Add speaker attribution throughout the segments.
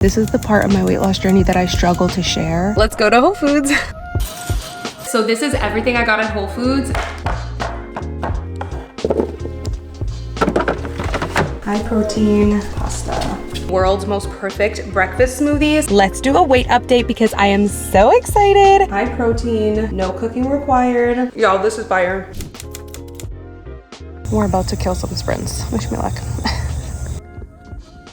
Speaker 1: This is the part of my weight loss journey that I struggle to share. Let's go to Whole Foods. So this is everything I got at Whole Foods. High protein pasta. World's most perfect breakfast smoothies. Let's do a weight update because I am so excited. High protein, no cooking required. Y'all, this is fire. We're about to kill some sprints. Wish me luck.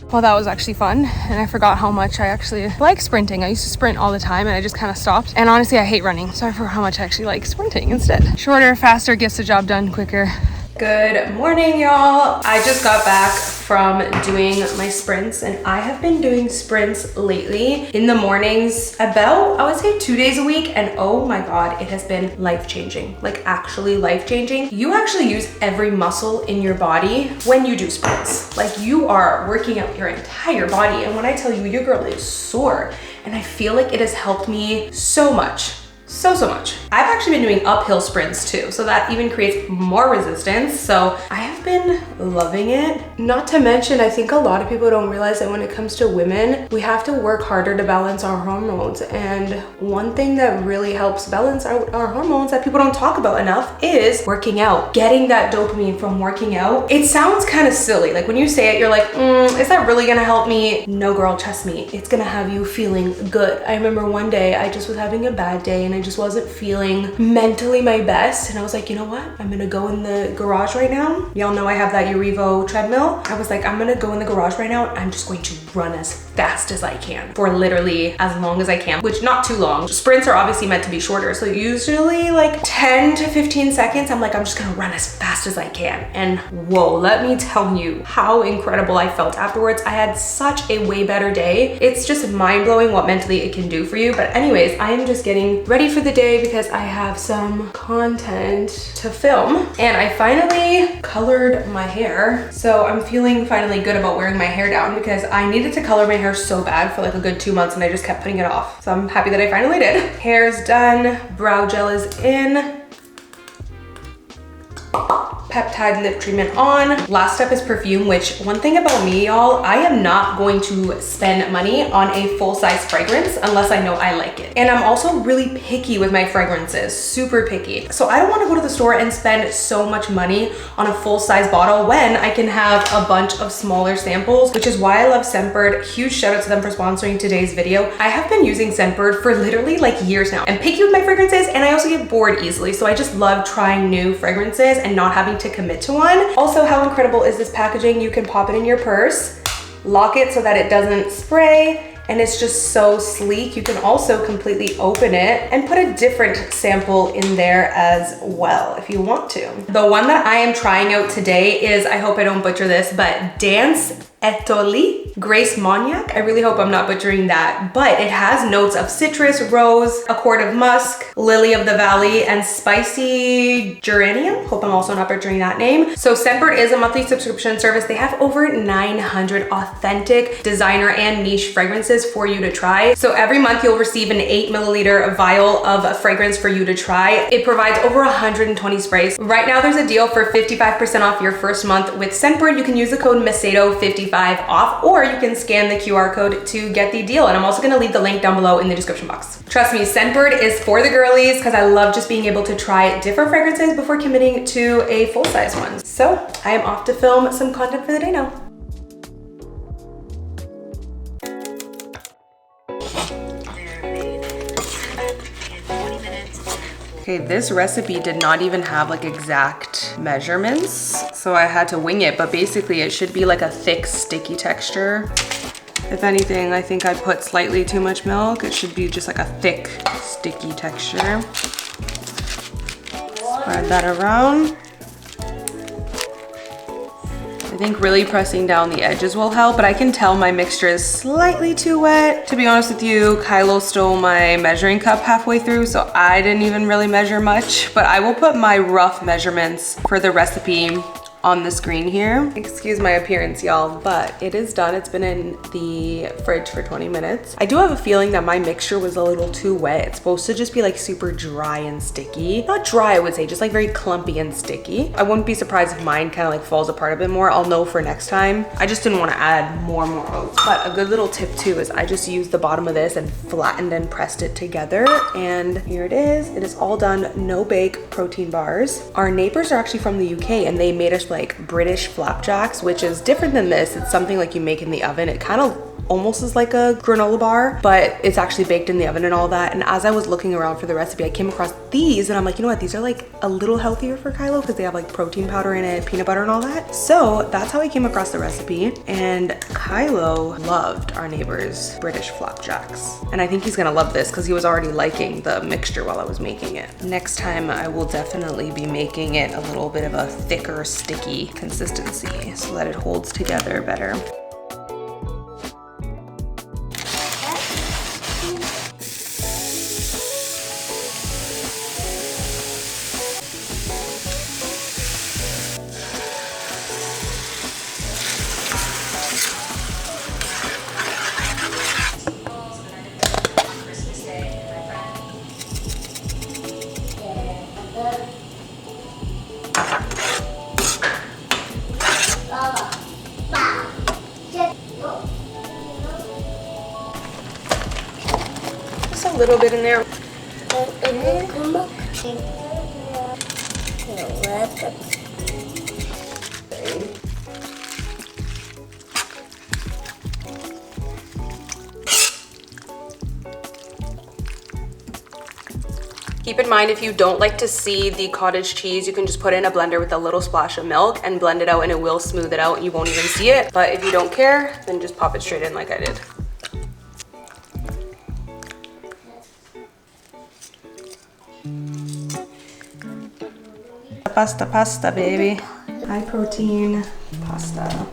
Speaker 1: Well, that was actually fun, and I forgot how much I actually like sprinting. I used to sprint all the time, and I just kind of stopped. And honestly, I hate running, so I forgot how much I actually like sprinting instead. Shorter, faster, gets the job done quicker. Good morning, y'all. I just got back from doing my sprints, and I have been doing sprints lately in the mornings about, I would say 2 days a week, and oh my God, it has been life-changing, like actually life-changing. You actually use every muscle in your body when you do sprints. Like you are working out your entire body, and when I tell you, your girl is sore, and I feel like it has helped me so much. So much. I've actually been doing uphill sprints too, so that even creates more resistance. So I have been loving it. Not to mention, I think a lot of people don't realize that when it comes to women, we have to work harder to balance our hormones. And one thing that really helps balance our hormones that people don't talk about enough is working out. Getting that dopamine from working out. It sounds kind of silly. Like when you say it, you're like, is that really gonna help me? No girl, trust me. It's gonna have you feeling good. I remember one day I just was having a bad day and I just wasn't feeling mentally my best, and I was like, you know what, I'm gonna go in the garage right now. Y'all know I have that Urevo treadmill. I was like, I'm gonna go in the garage right now. I'm just going to run as fast as I can for literally as long as I can, which not too long. Sprints are obviously meant to be shorter, so usually like 10 to 15 seconds. I'm like, I'm just gonna run as fast as I can. And whoa, let me tell you how incredible I felt afterwards. I had such a way better day. It's just mind-blowing what mentally it can do for you. But anyways, I am just getting ready for the day because I have some content to film, and I finally colored my hair. So I'm feeling finally good about wearing my hair down because I needed to color my hair so bad for like a good 2 months and I just kept putting it off. So I'm happy that I finally did. Hair's done, brow gel is in. Peptide lip treatment on. Last step is perfume, which one thing about me, y'all, I am not going to spend money on a full-size fragrance unless I know I like it. And I'm also really picky with my fragrances, super picky. So I don't want to go to the store and spend so much money on a full-size bottle when I can have a bunch of smaller samples, which is why I love Scentbird. Huge shout out to them for sponsoring today's video. I have been using Scentbird for literally like years now. I'm picky with my fragrances, and I also get bored easily. So I just love trying new fragrances and not having to commit to one. Also, how incredible is this packaging? You can pop it in your purse, lock it so that it doesn't spray, and it's just so sleek. You can also completely open it and put a different sample in there as well if you want to. The one that I am trying out today is, I hope I don't butcher this, but Dance Etoli Grace Mognac. I really hope I'm not butchering that, but it has notes of citrus, rose, accord of musk, lily of the valley, and spicy geranium. Hope I'm also not butchering that name. So Scentbird is a monthly subscription service. They have over 900 authentic designer and niche fragrances for you to try. So every month you'll receive an 8 milliliter vial of a fragrance for you to try. It provides over 120 sprays. Right now there's a deal for 55% off your first month with Scentbird. You can use the code Macedo 55 off, or you can scan the QR code to get the deal. And I'm also gonna leave the link down below in the description box. Trust me, Scentbird is for the girlies because I love just being able to try different fragrances before committing to a full-size one. So I am off to film some content for the day now. Okay, this recipe did not even have like exact measurements, so I had to wing it, but basically it should be like a thick, sticky texture. If anything, I think I put slightly too much milk. It should be just like a thick, sticky texture. Spread that around. I think really pressing down the edges will help, but I can tell my mixture is slightly too wet. To be honest with you, Kylo stole my measuring cup halfway through, so I didn't even really measure much, but I will put my rough measurements for the recipe on the screen here. Excuse my appearance, y'all, but it is done. It's been in the fridge for 20 minutes. I do have a feeling that my mixture was a little too wet. It's supposed to just be like super dry and sticky. Not dry, I would say, just like very clumpy and sticky. I wouldn't be surprised if mine kind of like falls apart a bit more. I'll know for next time. I just didn't want to add more oats. But a good little tip too is I just used the bottom of this and flattened and pressed it together. And here it is. It is all done, no bake protein bars. Our neighbors are actually from the UK and they made us like British flapjacks, which is different than this. It's something like you make in the oven. It kind of almost is like a granola bar, but it's actually baked in the oven and all that. And as I was looking around for the recipe, I came across these and I'm like, you know what? These are like a little healthier for Kylo because they have like protein powder in it, peanut butter and all that. So that's how I came across the recipe. And Kylo loved our neighbor's British flapjacks. And I think he's gonna love this because he was already liking the mixture while I was making it. Next time I will definitely be making it a little bit of a thicker, sticky consistency so that it holds together better. Just a little bit in there. Keep in mind, if you don't like to see the cottage cheese, you can just put it in a blender with a little splash of milk and blend it out and it will smooth it out and you won't even see it. But if you don't care, then just pop it straight in like I did. Pasta, baby. High protein pasta.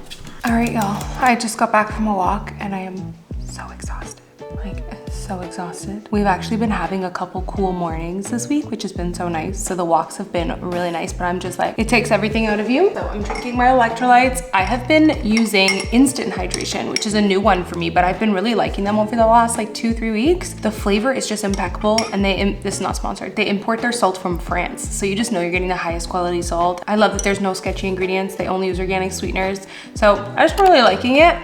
Speaker 1: All right, y'all. I just got back from a walk and I am so exhausted. Like, so exhausted. We've actually been having a couple cool mornings this week, which has been so nice. So the walks have been really nice, but I'm just like, it takes everything out of you. So I'm drinking my electrolytes. I have been using instant hydration, which is a new one for me, but I've been really liking them over the last like 2-3 weeks. The flavor is just impeccable. And this is not sponsored. They import their salt from France. So you just know you're getting the highest quality salt. I love that there's no sketchy ingredients. They only use organic sweeteners. So I just really liking it.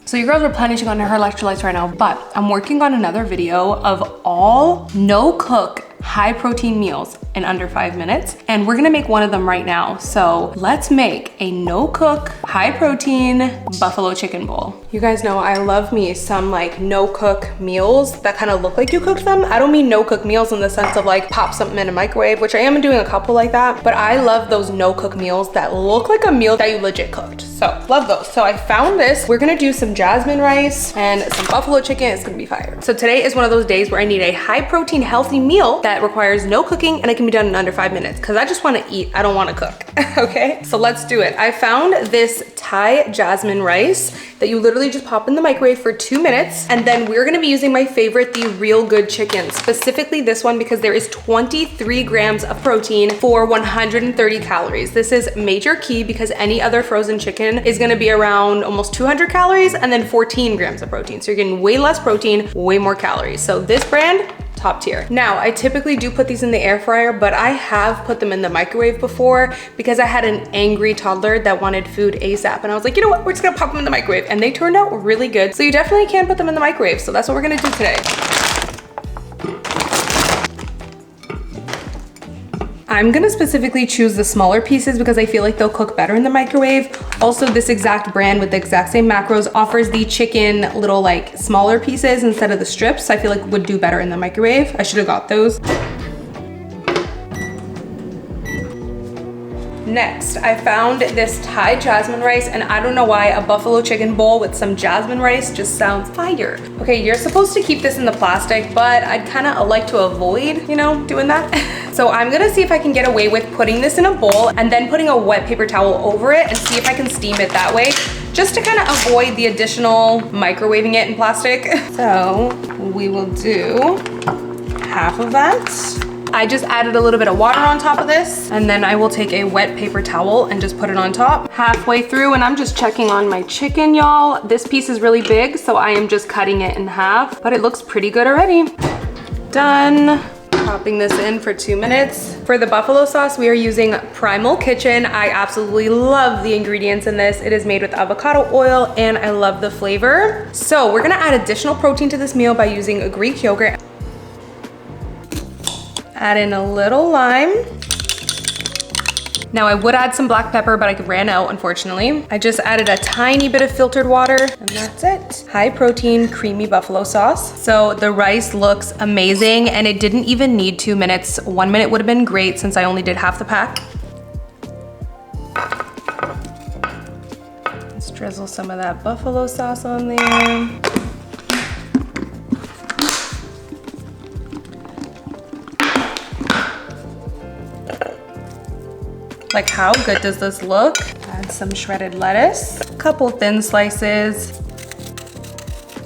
Speaker 1: So you girls are replenishing on her electrolytes right now, but I'm working on another video of all no-cook high protein meals in under 5 minutes. And we're gonna make one of them right now. So let's make a no-cook, high protein buffalo chicken bowl. You guys know I love me some like no-cook meals that kind of look like you cooked them. I don't mean no-cook meals in the sense of like pop something in a microwave, which I am doing a couple like that, but I love those no-cook meals that look like a meal that you legit cooked. So love those. So I found this. We're gonna do some jasmine rice and some buffalo chicken. It's gonna be fire. So today is one of those days where I need a high protein healthy meal that requires no cooking and it can be done in under 5 minutes because I just want to eat. I don't want to cook. Okay, so let's do it. I found this Thai jasmine rice that you literally just pop in the microwave for 2 minutes. And then we're going to be using my favorite, the Real Good chicken, specifically this one because there is 23 grams of protein for 130 calories. This is major key because any other frozen chicken is going to be around almost 200 calories and then 14 grams of protein. So you're getting way less protein, way more calories. So this brand, top tier. Now, I typically do put these in the air fryer, but I have put them in the microwave before because I had an angry toddler that wanted food ASAP. And I was like, you know what? We're just gonna pop them in the microwave. And they turned out really good. So you definitely can put them in the microwave. So that's what we're gonna do today. I'm gonna specifically choose the smaller pieces because I feel like they'll cook better in the microwave. Also, this exact brand with the exact same macros offers the chicken little like smaller pieces instead of the strips. I feel like would do better in the microwave. I should have got those. Next, I found this Thai jasmine rice, and I don't know why a buffalo chicken bowl with some jasmine rice just sounds fire. Okay, you're supposed to keep this in the plastic, but I'd kind of like to avoid, you know, doing that. So I'm gonna see if I can get away with putting this in a bowl and then putting a wet paper towel over it and see if I can steam it that way, just to kind of avoid the additional microwaving it in plastic. So we will do half of that. I just added a little bit of water on top of this, and then I will take a wet paper towel and just put it on top. Halfway through, and I'm just checking on my chicken, y'all. This piece is really big, so I am just cutting it in half, but it looks pretty good already. Done. Popping this in for 2 minutes. For the buffalo sauce, we are using Primal Kitchen. I absolutely love the ingredients in this. It is made with avocado oil, and I love the flavor. So we're gonna add additional protein to this meal by using a Greek yogurt. Add in a little lime. Now I would add some black pepper, but I ran out, unfortunately. I just added a tiny bit of filtered water, and that's it. High protein, creamy buffalo sauce. So the rice looks amazing, and it didn't even need 2 minutes. 1 minute would have been great since I only did half the pack. Let's drizzle some of that buffalo sauce on there. Like, how good does this look? Add some shredded lettuce, a couple thin slices.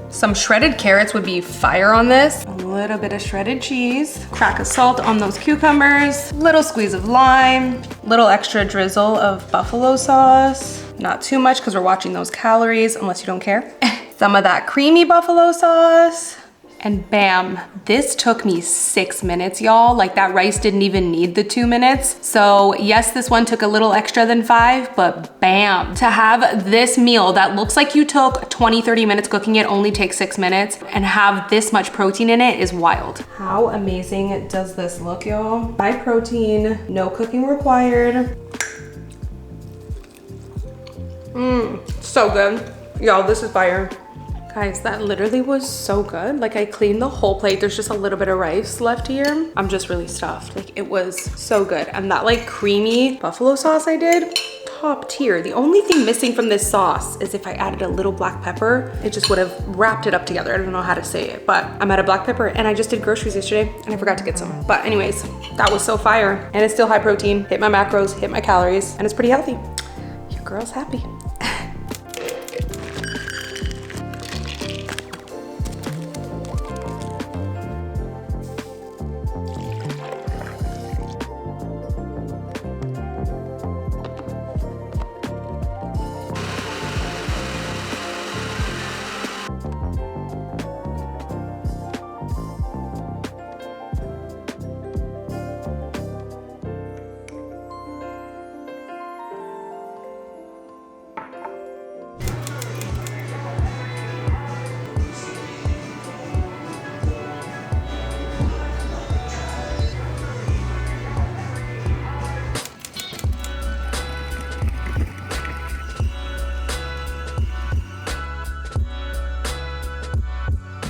Speaker 1: Some shredded carrots would be fire on this. A little bit of shredded cheese, crack of salt on those cucumbers, little squeeze of lime, little extra drizzle of buffalo sauce. Not too much because we're watching those calories, unless you don't care. Some of that creamy buffalo sauce. And bam, this took me 6 minutes, y'all. Like, that rice didn't even need the 2 minutes. So yes, this one took a little extra than 5, but bam. To have this meal that looks like you took 20, 30 minutes cooking it, only takes 6 minutes, and have this much protein in it is wild. How amazing does this look, y'all? High protein, no cooking required. So good. Y'all, this is fire. Guys, that literally was so good. Like, I cleaned the whole plate. There's just a little bit of rice left here. I'm just really stuffed. Like, it was so good. And that like creamy buffalo sauce I did, top tier. The only thing missing from this sauce is if I added a little black pepper, it just would have wrapped it up together. I don't know how to say it, but I'm out of black pepper, and I just did groceries yesterday and I forgot to get some. But anyways, that was so fire. And it's still high protein, hit my macros, hit my calories, and it's pretty healthy. Your girl's happy.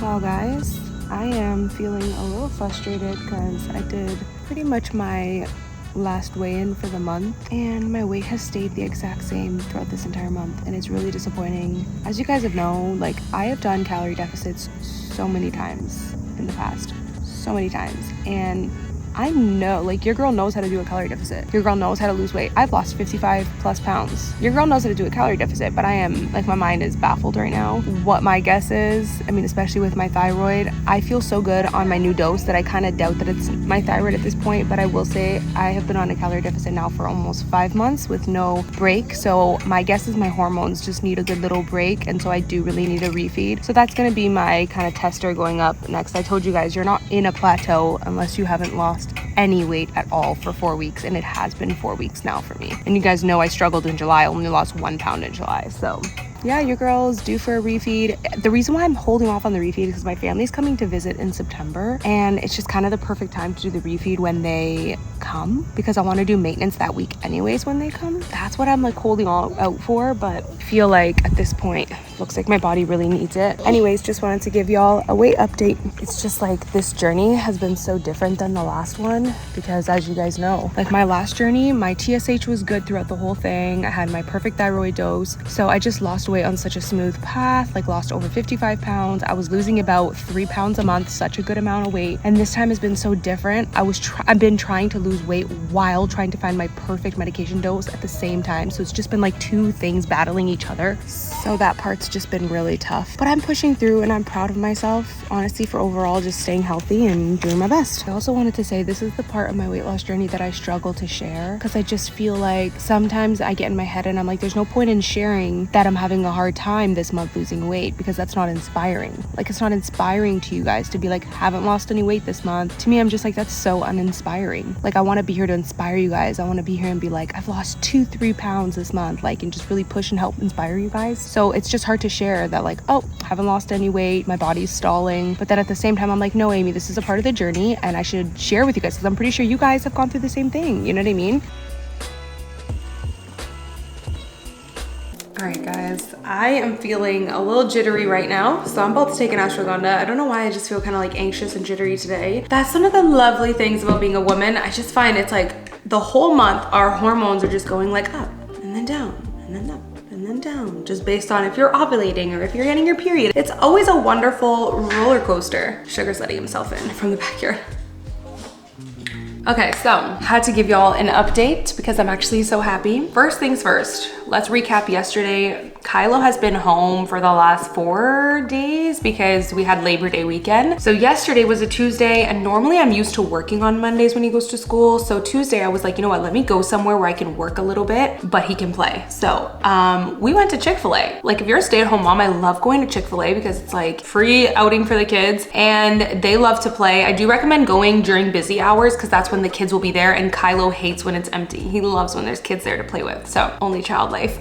Speaker 1: Well guys, I am feeling a little frustrated because I did pretty much my last weigh-in for the month, and my weight has stayed the exact same throughout this entire month, and it's really disappointing. As you guys have known, like, I have done calorie deficits so many times in the past, so many times, and I know, like, your girl knows how to do a calorie deficit. Your girl knows how to lose weight. I've lost 55 plus pounds. Your girl knows how to do a calorie deficit, but I am, like, my mind is baffled right now. What my guess is, I mean, especially with my thyroid, I feel so good on my new dose that I kind of doubt that it's my thyroid at this point, but I will say I have been on a calorie deficit now for almost 5 months with no break. So my guess is my hormones just need a good little break, and so I do really need a refeed. So that's gonna be my kind of tester going up next. I told you guys, you're not in a plateau unless you haven't lost any weight at all for 4 weeks, and it has been 4 weeks now for me. And you guys know I struggled in July. I only lost 1 pound in July. So yeah, your girl's due for a refeed. The reason why I'm holding off on the refeed is because my family's coming to visit in September, and it's just kind of the perfect time to do the refeed when they come, because I want to do maintenance that week anyways when they come. That's what I'm like holding all out for, but I feel like at this point, looks like my body really needs it. Anyways, just wanted to give y'all a weight update. It's just like this journey has been so different than the last one, because as you guys know, like my last journey, my TSH was good throughout the whole thing. I had my perfect thyroid dose, so I just lost weight weight on such a smooth path, like lost over 55 pounds. I was losing about 3 pounds a month, such a good amount of weight. And this time has been so different. I've been trying to lose weight while trying to find my perfect medication dose at the same time. So it's just been like two things battling each other. So that part's just been really tough. But I'm pushing through and I'm proud of myself, honestly, for overall just staying healthy and doing my best. I also wanted to say this is the part of my weight loss journey that I struggle to share, because I just feel like sometimes I get in my head and I'm like, there's no point in sharing that I'm having a hard time this month losing weight, because that's not inspiring. Like, it's not inspiring to you guys to be like, haven't lost any weight this month. To me, I'm just like, that's so uninspiring. Like, I want to be here to inspire you guys. I want to be here and be like, I've lost 2-3 pounds this month, like, and just really push and help inspire you guys. So it's just hard to share that, like, oh, haven't lost any weight, my body's stalling. But then at the same time, I'm like, no, Amy, this is a part of the journey and I should share with you guys, because I'm pretty sure you guys have gone through the same thing. You know what I mean? All right, guys, I am feeling a little jittery right now. So I'm about to take an ashwagandha. I don't know why I just feel kind of like anxious and jittery today. That's one of the lovely things about being a woman. I just find it's like the whole month, our hormones are just going like up and then down and then up and then down, just based on if you're ovulating or if you're getting your period. It's always a wonderful roller coaster. Sugar's letting himself in from the backyard. Okay, so had to give y'all an update because I'm actually so happy. First things first, let's recap yesterday. Kylo has been home for the last 4 days because we had Labor Day weekend. So yesterday was a Tuesday, and normally I'm used to working on Mondays when he goes to school. So Tuesday I was like, you know what, let me go somewhere where I can work a little bit, but he can play. So we went to Chick-fil-A. Like, if you're a stay-at-home mom, I love going to Chick-fil-A because it's like free outing for the kids and they love to play. I do recommend going during busy hours because that's when the kids will be there, and Kylo hates when it's empty. He loves when there's kids there to play with. So only child life.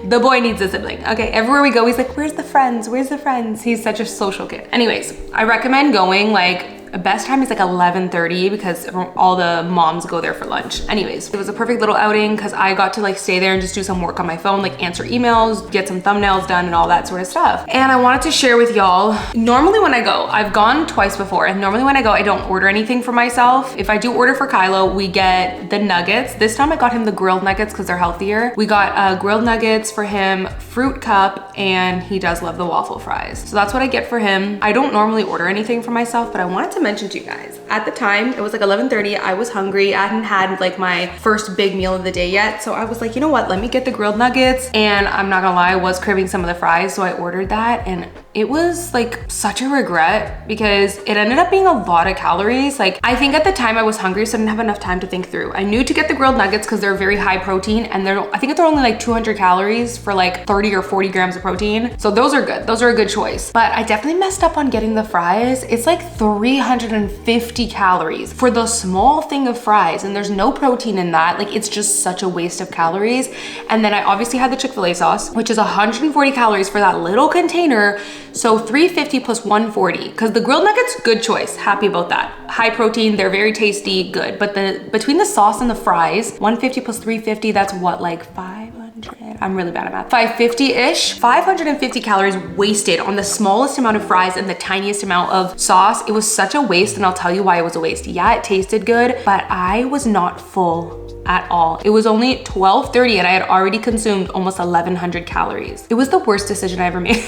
Speaker 1: The boy needs a sibling. Okay, everywhere we go, he's like, where's the friends? Where's the friends? He's such a social kid. Anyways, I recommend going like, best time is like 11:30 because all the moms go there for lunch. Anyways, it was a perfect little outing because I got to like stay there and just do some work on my phone, like answer emails, get some thumbnails done and all that sort of stuff. And I wanted to share with y'all, normally when I go, I've gone twice before, and normally when I go, I don't order anything for myself. If I do order for Kylo, we get the nuggets. This time I got him the grilled nuggets because they're healthier. We got grilled nuggets for him, fruit cup, and he does love the waffle fries. So that's what I get for him. I don't normally order anything for myself, but I wanted to mention to you guys, at the time, it was like 11:30, I was hungry. I hadn't had like my first big meal of the day yet. So I was like, you know what, let me get the grilled nuggets. And I'm not gonna lie, I was craving some of the fries. So I ordered that, and it was like such a regret because it ended up being a lot of calories. Like, I think at the time I was hungry, so I didn't have enough time to think through. I knew to get the grilled nuggets because they're very high protein, and I think they're only like 200 calories for like 30 or 40 grams of protein. So those are good. Those are a good choice. But I definitely messed up on getting the fries. It's like 350 calories for the small thing of fries, and there's no protein in that. Like, it's just such a waste of calories. And then I obviously had the Chick-fil-A sauce, which is 140 calories for that little container. So 350 plus 140, because the grilled nuggets, good choice. Happy about that. High protein, they're very tasty, good. But between the sauce and the fries, 150 plus 350, that's what, like 500? I'm really bad at math. 550-ish, 550 calories wasted on the smallest amount of fries and the tiniest amount of sauce. It was such a waste, and I'll tell you why it was a waste. Yeah, it tasted good, but I was not full at all. It was only 12:30 and I had already consumed almost 1,100 calories. It was the worst decision I ever made.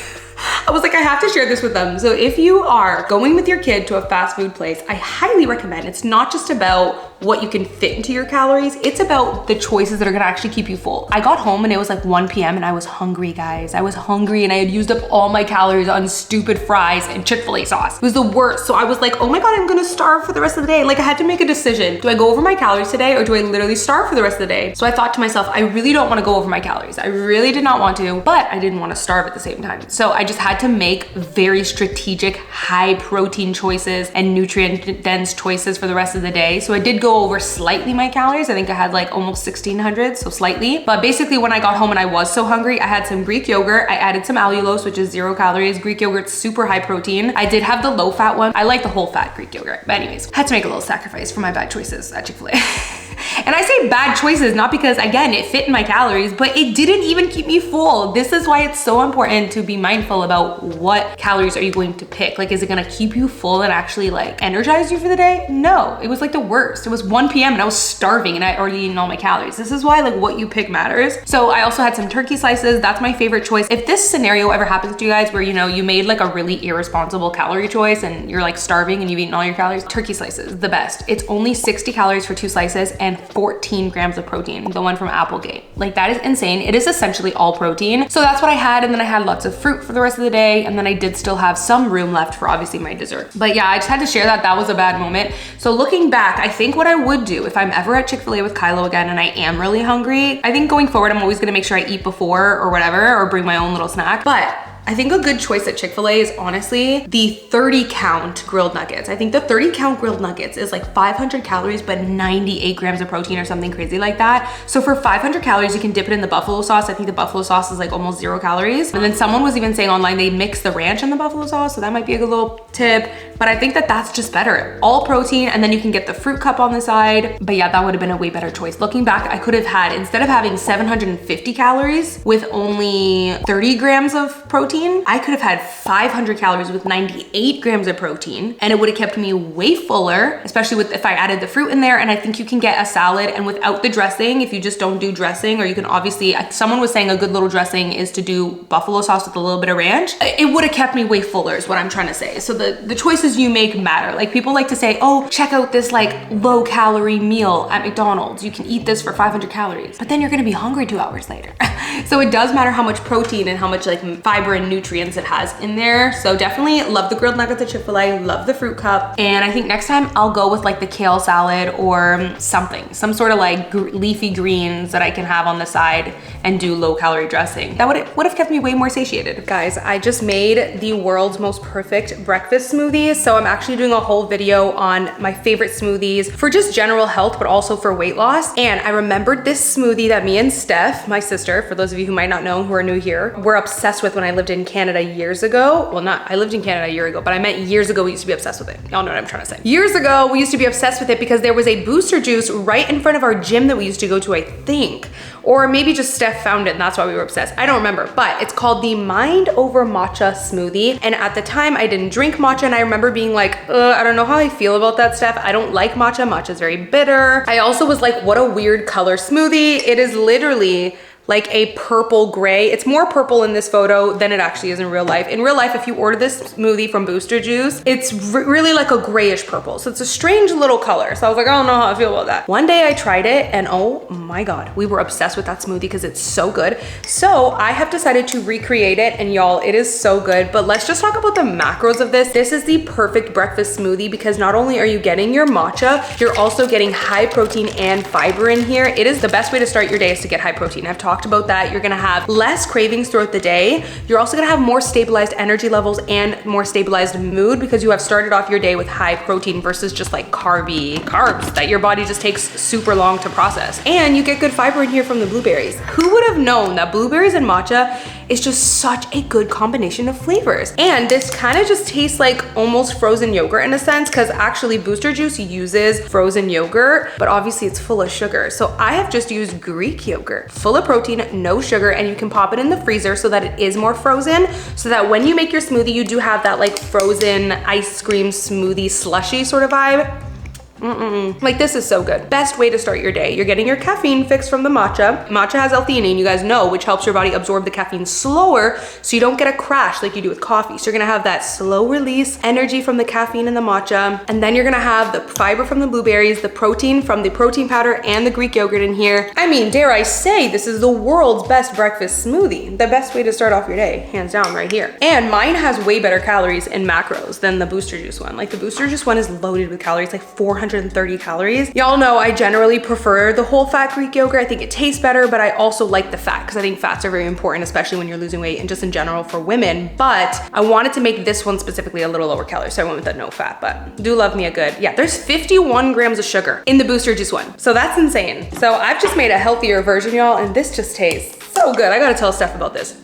Speaker 1: I was like, I have to share this with them. So if you are going with your kid to a fast food place, I highly recommend. It's not just about what you can fit into your calories. It's about the choices that are gonna actually keep you full. I got home and it was like 1 p.m. and I was hungry, guys. I was hungry and I had used up all my calories on stupid fries and Chick-fil-A sauce. It was the worst. So I was like, oh my God, I'm gonna starve for the rest of the day. Like, I had to make a decision. Do I go over my calories today, or do I literally starve for the rest of the day? So I thought to myself, I really don't wanna go over my calories. I really did not want to, but I didn't wanna starve at the same time. So I just had to make very strategic, high protein choices and nutrient dense choices for the rest of the day. So I did go over slightly my calories. I think I had like almost 1,600, so slightly. But basically when I got home and I was so hungry, I had some Greek yogurt. I added some allulose, which is 0 calories. Greek yogurt's super high protein. I did have the low fat one. I like the whole fat Greek yogurt. But anyways, had to make a little sacrifice for my bad choices at Chick-fil-A. And I say bad choices, not because again, it fit in my calories, but it didn't even keep me full. This is why it's so important to be mindful about what calories are you going to pick. Like, is it gonna keep you full and actually like energize you for the day? No, it was like the worst. It was 1 p.m. and I was starving and I had already eaten all my calories. This is why like what you pick matters. So I also had some turkey slices. That's my favorite choice. If this scenario ever happens to you guys where, you know, you made like a really irresponsible calorie choice and you're like starving and you've eaten all your calories, turkey slices, the best. It's only 60 calories for 2 slices and 14 grams of protein, the one from Applegate. Like, that is insane. It is essentially all protein. So that's what I had. And then I had lots of fruit for the rest of the day. And then I did still have some room left for obviously my dessert. But yeah, I just had to share that was a bad moment. So looking back, I think what I would do if I'm ever at Chick-fil-A with Kylo again and I am really hungry, I think going forward, I'm always gonna make sure I eat before or whatever, or bring my own little snack. But I think a good choice at Chick-fil-A is honestly the 30 count grilled nuggets. I think the 30 count grilled nuggets is like 500 calories, but 98 grams of protein or something crazy like that. So for 500 calories, you can dip it in the buffalo sauce. I think the buffalo sauce is like almost 0 calories. And then someone was even saying online, they mix the ranch in the buffalo sauce. So that might be a good little tip, but I think that that's just better. All protein, and then you can get the fruit cup on the side. But yeah, that would have been a way better choice. Looking back, I could have had, instead of having 750 calories with only 30 grams of protein, I could have had 500 calories with 98 grams of protein, and it would have kept me way fuller, especially with if I added the fruit in there. And I think you can get a salad and without the dressing, if you just don't do dressing, or you can obviously, someone was saying a good little dressing is to do buffalo sauce with a little bit of ranch. It would have kept me way fuller is what I'm trying to say. So the choices you make matter. Like, people like to say, oh, check out this like low calorie meal at McDonald's. You can eat this for 500 calories, but then you're gonna be hungry 2 hours later. So it does matter how much protein and how much like fiber and nutrients it has in there. So definitely love the grilled nuggets at Chick-fil-A, love the fruit cup. And I think next time I'll go with like the kale salad or something, some sort of like leafy greens that I can have on the side and do low calorie dressing. That would have kept me way more satiated. Guys, I just made the world's most perfect breakfast smoothie. So I'm actually doing a whole video on my favorite smoothies for just general health, but also for weight loss. And I remembered this smoothie that me and Steph, my sister, for those of you who might not know who are new here, were obsessed with when I lived in Canada years ago. Well, I lived in Canada a year ago, but I meant years ago we used to be obsessed with it. Y'all know what I'm trying to say. Years ago, we used to be obsessed with it because there was a booster juice right in front of our gym that we used to go to, I think. Or maybe just Steph found it and that's why we were obsessed. I don't remember, but it's called the Mind Over Matcha Smoothie. And at the time I didn't drink matcha, and I remember being like, I don't know how I feel about that, Steph. I don't like matcha. Matcha's very bitter. I also was like, what a weird color smoothie. It is literally like a purple gray. It's more purple in this photo than it actually is in real life. In real life, if you order this smoothie from Booster Juice, it's really like a grayish purple. So it's a strange little color. So I was like, I don't know how I feel about that. One day I tried it and oh my God, we were obsessed with that smoothie because it's so good. So I have decided to recreate it, and y'all, it is so good. But let's just talk about the macros of this. This is the perfect breakfast smoothie because not only are you getting your matcha, you're also getting high protein and fiber in here. It is the best way to start your day is to get high protein. I've talked about that. You're gonna have less cravings throughout the day. You're also gonna have more stabilized energy levels and more stabilized mood because you have started off your day with high protein versus just like carbs that your body just takes super long to process. And you get good fiber in here from the blueberries. Who would have known that blueberries and matcha is just such a good combination of flavors? And this kind of just tastes like almost frozen yogurt in a sense, because actually Booster Juice uses frozen yogurt, but obviously it's full of sugar. So I have just used Greek yogurt, full of protein, no sugar, and you can pop it in the freezer so that it is more frozen, so that when you make your smoothie, you do have that like frozen ice cream smoothie slushy sort of vibe. Like, this is so good. Best way to start your day. You're getting your caffeine fix from the matcha. Matcha has L-theanine, you guys know, which helps your body absorb the caffeine slower so you don't get a crash like you do with coffee. So you're gonna have that slow release energy from the caffeine in the matcha. And then you're gonna have the fiber from the blueberries, the protein from the protein powder, and the Greek yogurt in here. I mean, dare I say, this is the world's best breakfast smoothie. The best way to start off your day, hands down, right here. And mine has way better calories and macros than the Booster Juice one. Like, the Booster Juice one is loaded with calories, like 430 calories. Y'all know I generally prefer the whole fat Greek yogurt. I think it tastes better, but I also like the fat because I think fats are very important, especially when you're losing weight and just in general for women. But I wanted to make this one specifically a little lower calorie, so I went with the no fat, but do love me a good. Yeah, there's 51 grams of sugar in the Booster Juice one. So that's insane. So I've just made a healthier version, y'all, and this just tastes so good. I gotta tell Steph about this.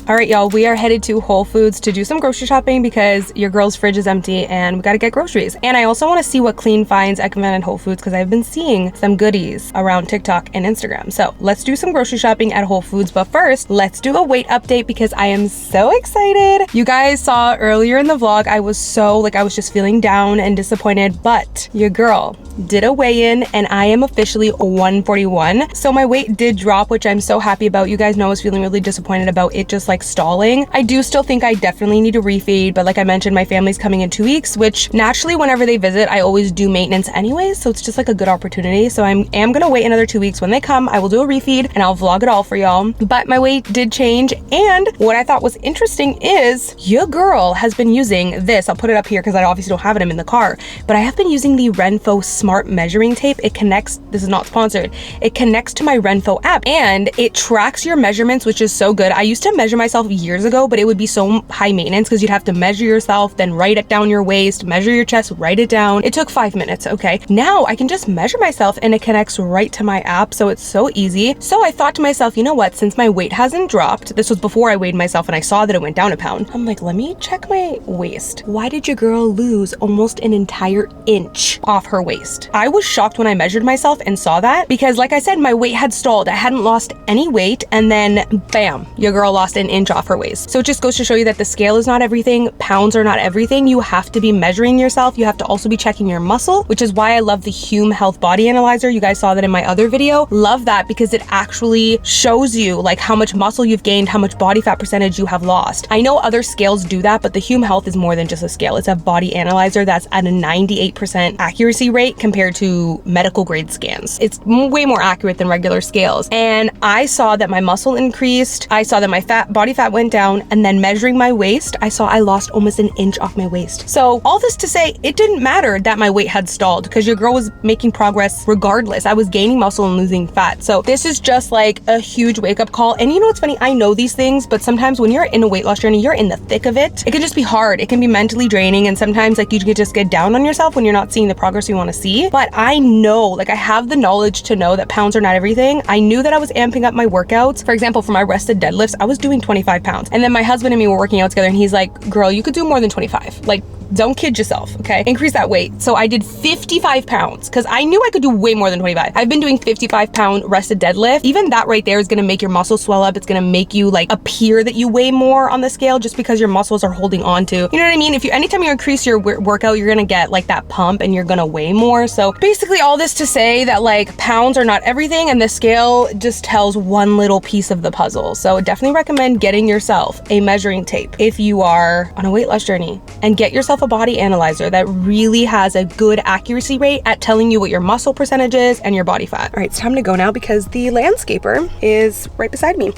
Speaker 1: All right, y'all, we are headed to Whole Foods to do some grocery shopping because your girl's fridge is empty and we gotta get groceries. And I also wanna see what clean finds I can find at Whole Foods because I've been seeing some goodies around TikTok and Instagram. So let's do some grocery shopping at Whole Foods. But first, let's do a weight update because I am so excited. You guys saw earlier in the vlog, I was just feeling down and disappointed, but your girl did a weigh-in and I am officially 141. So my weight did drop, which I'm so happy about. You guys know I was feeling really disappointed about it just like stalling. I do still think I definitely need to refeed, but like I mentioned, my family's coming in 2 weeks, which naturally whenever they visit, I always do maintenance anyways. So it's just like a good opportunity. So I am gonna wait another 2 weeks. When they come, I will do a refeed and I'll vlog it all for y'all. But my weight did change. And what I thought was interesting is your girl has been using this. I'll put it up here because I obviously don't have it in the car, but I have been using the Renpho Smart Measuring Tape. It connects, this is not sponsored, it connects to my Renpho app and it tracks your measurements, which is so good. I used to measure myself years ago, but it would be so high maintenance because you'd have to measure yourself, then write it down your waist, measure your chest, write it down. It took 5 minutes, okay? Now I can just measure myself and it connects right to my app, so it's so easy. So I thought to myself, you know what, since my weight hasn't dropped, this was before I weighed myself and I saw that it went down a pound. I'm like, let me check my waist. Why did your girl lose almost an entire inch off her waist? I was shocked when I measured myself and saw that because like I said, my weight had stalled. I hadn't lost any weight and then bam, your girl lost an inch off her waist. So it just goes to show you that the scale is not everything. Pounds are not everything. You have to be measuring yourself. You have to also be checking your muscle, which is why I love the Hume Health Body Analyzer. You guys saw that in my other video. Love that because it actually shows you like how much muscle you've gained, how much body fat percentage you have lost. I know other scales do that, but the Hume Health is more than just a scale. It's a body analyzer that's at a 98% accuracy rate compared to medical grade scans. It's way more accurate than regular scales. And I saw that my muscle increased. I saw that my body fat went down, and then measuring my waist, I saw I lost almost an inch off my waist. So all this to say, it didn't matter that my weight had stalled because your girl was making progress regardless. I was gaining muscle and losing fat. So this is just like a huge wake up call. And you know what's funny? I know these things, but sometimes when you're in a weight loss journey, you're in the thick of it. It can just be hard. It can be mentally draining. And sometimes like you can just get down on yourself when you're not seeing the progress you want to see. But I know, like I have the knowledge to know that pounds are not everything. I knew that I was amping up my workouts. For example, for my rested deadlifts, I was doing 25 pounds. And then my husband and me were working out together and he's like, girl, you could do more than 25. Like, don't kid yourself, okay? Increase that weight. So I did 55 pounds because I knew I could do way more than 25. I've been doing 55-pound rested deadlift. Even that right there is gonna make your muscles swell up. It's gonna make you like appear that you weigh more on the scale just because your muscles are holding on to. You know what I mean? Anytime you increase your workout, you're gonna get like that pump and you're gonna weigh more. So basically all this to say that like pounds are not everything and the scale just tells one little piece of the puzzle. So definitely recommend getting yourself a measuring tape if you are on a weight loss journey, and get yourself a body analyzer that really has a good accuracy rate at telling you what your muscle percentage is and your body fat. All right, it's time to go now because the landscaper is right beside me.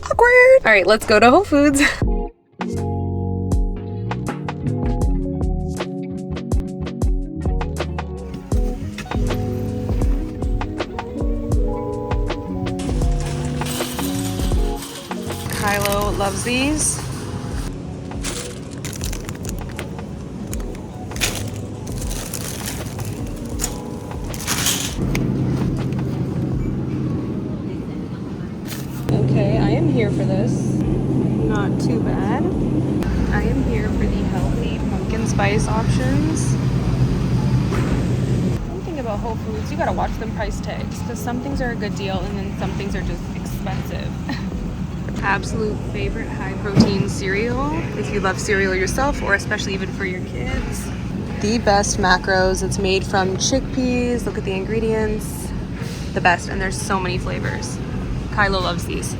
Speaker 1: Awkward. All right, let's go to Whole Foods. Kylo loves these. Okay, I am here for this. Not too bad. I am here for the healthy pumpkin spice options. One thing about Whole Foods, you gotta watch them price tags because some things are a good deal and then some things are just expensive. Absolute favorite high protein cereal if you love cereal yourself or especially even for your kids. The best macros. It's made from chickpeas. Look at the ingredients. The best, and there's so many flavors. Kylo loves these.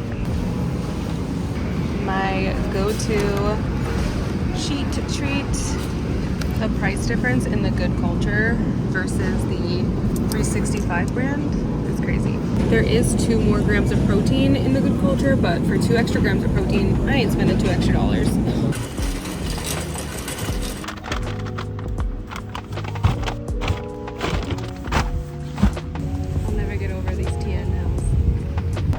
Speaker 1: My go-to cheat treat. The price difference in the Good Culture versus the 365 brand is crazy. There is 2 more grams of protein in the Good Culture, but for 2 extra grams of protein, I ain't spending $2 extra.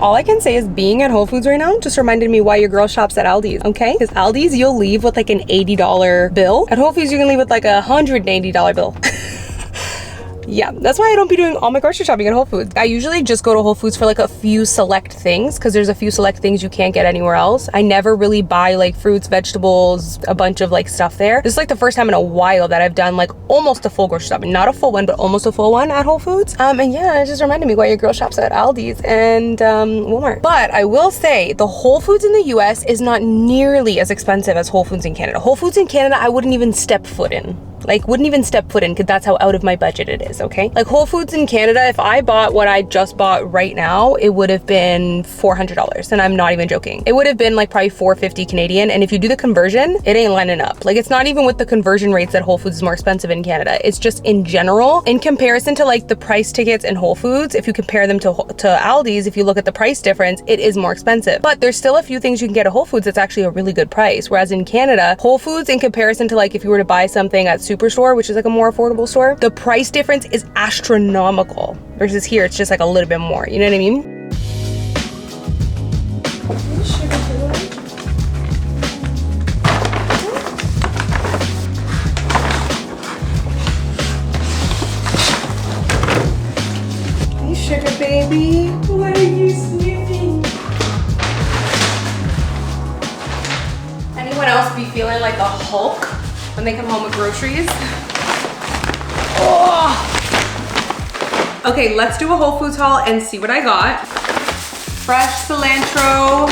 Speaker 1: All I can say is being at Whole Foods right now just reminded me why your girl shops at Aldi's, okay? Because Aldi's, you'll leave with like an $80 bill. At Whole Foods, you can leave with like a $180 bill. Yeah, that's why I don't be doing all my grocery shopping at Whole Foods. I usually just go to Whole Foods for like a few select things because there's a few select things you can't get anywhere else. I never really buy like fruits, vegetables, a bunch of like stuff there. This is like the first time in a while that I've done like almost a full grocery shopping. Not a full one, but almost a full one at Whole Foods. And yeah, it just reminded me why your girl shops at Aldi's and Walmart. But I will say the Whole Foods in the US is not nearly as expensive as Whole Foods in Canada. Whole Foods in Canada, I wouldn't even step foot in. Like, wouldn't even step foot in because that's how out of my budget it is, okay? Like Whole Foods in Canada, if I bought what I just bought right now, it would have been $400, and I'm not even joking. It would have been like probably $450 Canadian, and if you do the conversion, it ain't lining up. Like, it's not even with the conversion rates that Whole Foods is more expensive in Canada. It's just in general, in comparison to like the price tickets in Whole Foods, if you compare them to Aldi's, if you look at the price difference, it is more expensive. But there's still a few things you can get at Whole Foods that's actually a really good price. Whereas in Canada, Whole Foods in comparison to like if you were to buy something at Superstore, which is like a more affordable store, the price difference is astronomical. Versus here, it's just like a little bit more. You know what I mean? Hey, sugar baby, what are you sniffing? Anyone else be feeling like a Hulk when they come home with groceries? Oh. Okay, let's do a Whole Foods haul and see what I got. Fresh cilantro.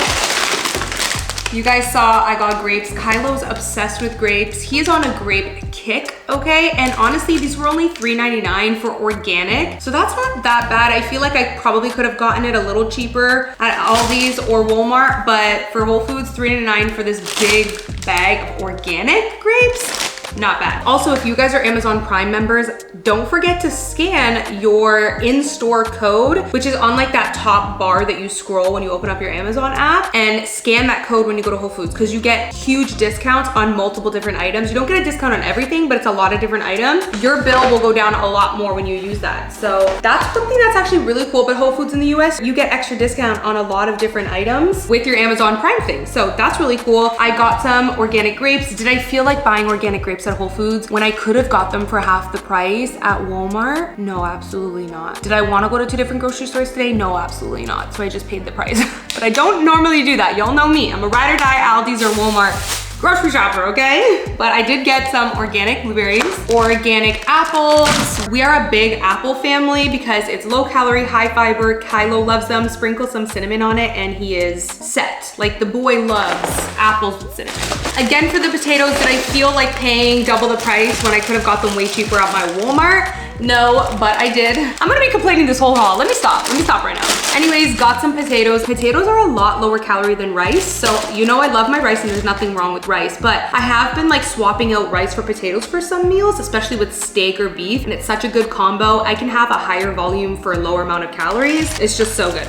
Speaker 1: You guys saw I got grapes. Kylo's obsessed with grapes. He is on a grape kick, okay? And honestly, these were only $3.99 for organic. So that's not that bad. I feel like I probably could have gotten it a little cheaper at Aldi's or Walmart, but for Whole Foods, $3.99 for this big bag of organic grapes, not bad. Also, if you guys are Amazon Prime members, don't forget to scan your in-store code, which is on like that top bar that you scroll when you open up your Amazon app, and scan that code when you go to Whole Foods because you get huge discounts on multiple different items. You don't get a discount on everything, but it's a lot of different items. Your bill will go down a lot more when you use that. So that's something that's actually really cool. But Whole Foods in the US, you get extra discount on a lot of different items with your Amazon Prime thing. So that's really cool. I got some organic grapes. Did I feel like buying organic grapes at Whole Foods when I could have got them for half the price at Walmart? No, absolutely not. Did I want to go to 2 different grocery stores today? No, absolutely not. So I just paid the price. But I don't normally do that. Y'all know me. I'm a ride or die Aldi's or Walmart grocery shopper, okay? But I did get some organic blueberries, organic apples. We are a big apple family because it's low calorie, high fiber. Kylo loves them. Sprinkle some cinnamon on it and he is set. Like, the boy loves apples with cinnamon. Again, for the potatoes, did I feel like paying double the price when I could have got them way cheaper at my Walmart? No, but I did. I'm gonna be complaining this whole haul. Let me stop right now. Anyways, got some potatoes. Potatoes are a lot lower calorie than rice. So you know I love my rice and there's nothing wrong with rice, but I have been like swapping out rice for potatoes for some meals, especially with steak or beef, and it's such a good combo. I can have a higher volume for a lower amount of calories. It's just so good.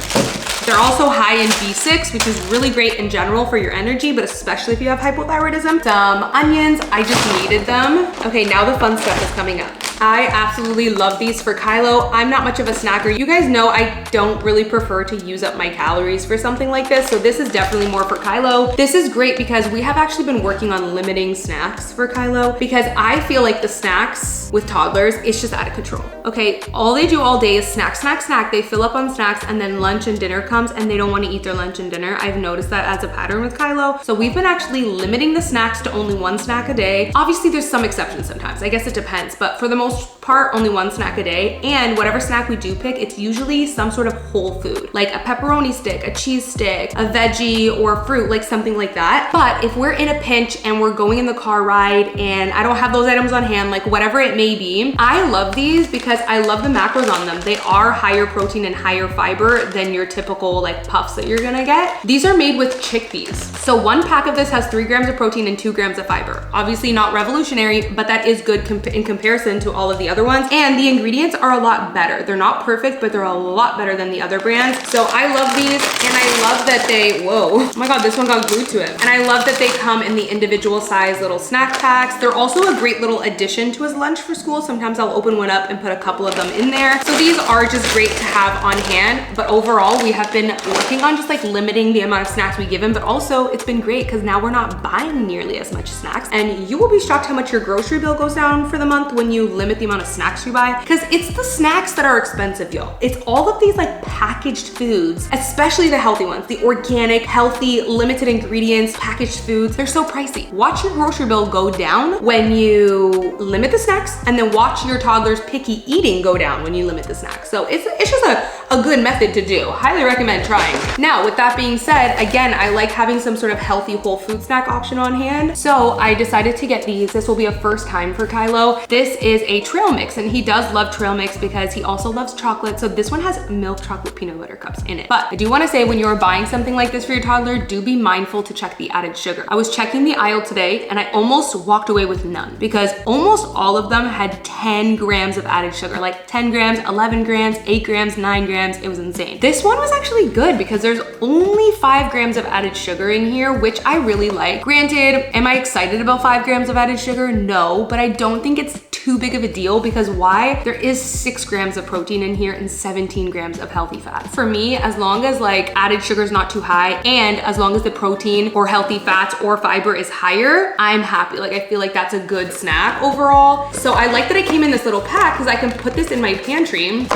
Speaker 1: They're also high in B6, which is really great in general for your energy, but especially if you have hypothyroidism. Some onions, I just needed them. Okay, now the fun stuff is coming up. I absolutely love these for Kylo. I'm not much of a snacker. You guys know I don't really prefer to use up my calories for something like this, so this is definitely more for Kylo. This is great because we have actually been working on limiting snacks for Kylo because I feel like the snacks with toddlers, it's just out of control. Okay, all they do all day is snack, snack, snack. They fill up on snacks and then lunch and dinner comes and they don't want to eat their lunch and dinner. I've noticed that as a pattern with Kylo. So we've been actually limiting the snacks to only 1 snack a day. Obviously there's some exceptions sometimes. I guess it depends, but for the most part, only 1 snack a day. And whatever snack we do pick, it's usually some sort of whole food, like a pepperoni stick, a cheese stick, a veggie or fruit, like something like that. But if we're in a pinch and we're going in the car ride and I don't have those items on hand, like whatever it may be, I love these because I love the macros on them. They are higher protein and higher fiber than your typical like puffs that you're gonna get. These are made with chickpeas. So 1 pack of this has 3 grams of protein and 2 grams of fiber. Obviously not revolutionary, but that is good in comparison to all of the other ones. And the ingredients are a lot better. They're not perfect, but they're a lot better than the other brands. So I love these, and I love that they, whoa, oh my God, this one got glued to it. And I love that they come in the individual size little snack packs. They're also a great little addition to his lunch for school. Sometimes I'll open one up and put a couple of them in there. So these are just great to have on hand. But overall, we have been working on just like limiting the amount of snacks we give him, but also it's been great because now we're not buying nearly as much snacks. And you will be shocked how much your grocery bill goes down for the month when you limit the amount of snacks you buy, because it's the snacks that are expensive, y'all. It's all of these like packaged foods, especially the healthy ones, the organic, healthy, limited ingredients, packaged foods. They're so pricey. Watch your grocery bill go down when you limit the snacks, and then watch your toddler's picky eating go down when you limit the snacks. So it's just a good method to do. Highly recommend trying. Now, with that being said, again, I like having some sort of healthy whole food snack option on hand. So I decided to get these. This will be a first time for Kylo. This is a trail mix, and he does love trail mix because he also loves chocolate. So this one has milk chocolate peanut butter cups in it. But I do want to say, when you're buying something like this for your toddler, do be mindful to check the added sugar. I was checking the aisle today and I almost walked away with none because almost all of them had 10 grams of added sugar, like 10 grams, 11 grams, 8 grams, 9 grams. It was insane. This one was actually good because there's only 5 grams of added sugar in here, which I really like. Granted, am I excited about 5 grams of added sugar? No, but I don't think it's too big of a deal because why? There is 6 grams of protein in here and 17 grams of healthy fats. For me, as long as like added sugar is not too high and as long as the protein or healthy fats or fiber is higher, I'm happy. Like, I feel like that's a good snack overall. So I like that it came in this little pack because I can put this in my pantry,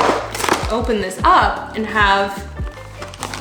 Speaker 1: open this up, and have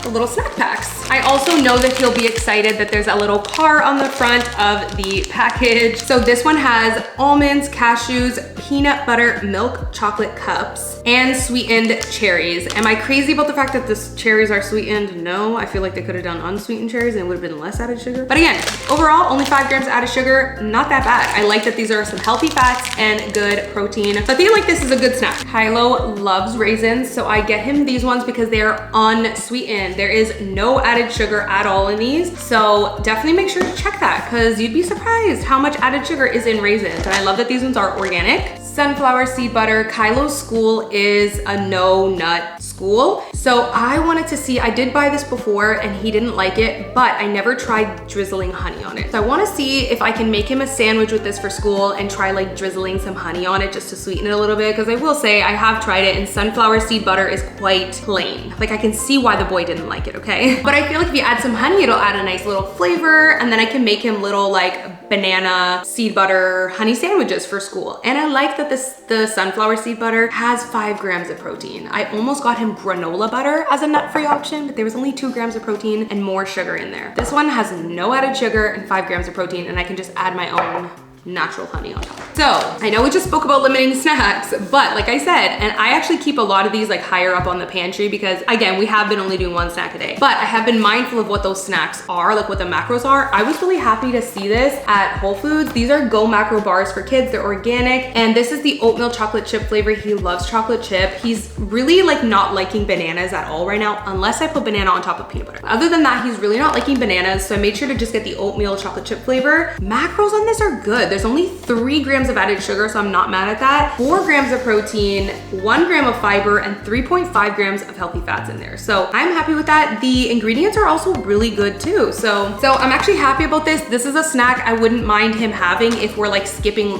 Speaker 1: the little snack packs. I also know that he'll be excited that there's a little car on the front of the package. So this one has almonds, cashews, peanut butter, milk chocolate cups, and sweetened cherries. Am I crazy about the fact that the cherries are sweetened? No, I feel like they could have done unsweetened cherries and it would have been less added sugar. But again, overall, only 5 grams added sugar, not that bad. I like that these are some healthy fats and good protein. So I feel like this is a good snack. Kylo loves raisins, so I get him these ones because they are unsweetened. There is no added sugar at all in these. So definitely make sure to check that because you'd be surprised how much added sugar is in raisins. And I love that these ones are organic. Sunflower seed butter. Kylo's school is a no nut school. So I wanted to see, I did buy this before and he didn't like it, but I never tried drizzling honey on it. So I want to see if I can make him a sandwich with this for school and try like drizzling some honey on it just to sweeten it a little bit. Because I will say I have tried it and sunflower seed butter is quite plain. Like, I can see why the boy didn't like it, okay? But I feel like if you add some honey, it'll add a nice little flavor, and then I can make him little like banana seed butter honey sandwiches for school. And I like that the sunflower seed butter has 5 grams of protein. I almost got him granola butter as a nut-free option, but there was only 2 grams of protein and more sugar in there. This one has no added sugar and 5 grams of protein, and I can just add my own natural honey on top. So I know we just spoke about limiting snacks, but like I said, and I actually keep a lot of these like higher up on the pantry because again, we have been only doing 1 snack a day, but I have been mindful of what those snacks are, like what the macros are. I was really happy to see this at Whole Foods. These are Go Macro bars for kids. They're organic, and this is the oatmeal chocolate chip flavor. He loves chocolate chip. He's really like not liking bananas at all right now, unless I put banana on top of peanut butter. Other than that, he's really not liking bananas, so I made sure to just get the oatmeal chocolate chip flavor. Macros on this are good. There's only 3 grams of added sugar, so I'm not mad at that. 4 grams of protein, 1 gram of fiber, and 3.5 grams of healthy fats in there. So I'm happy with that. The ingredients are also really good too. So I'm actually happy about this. This is a snack I wouldn't mind him having if we're like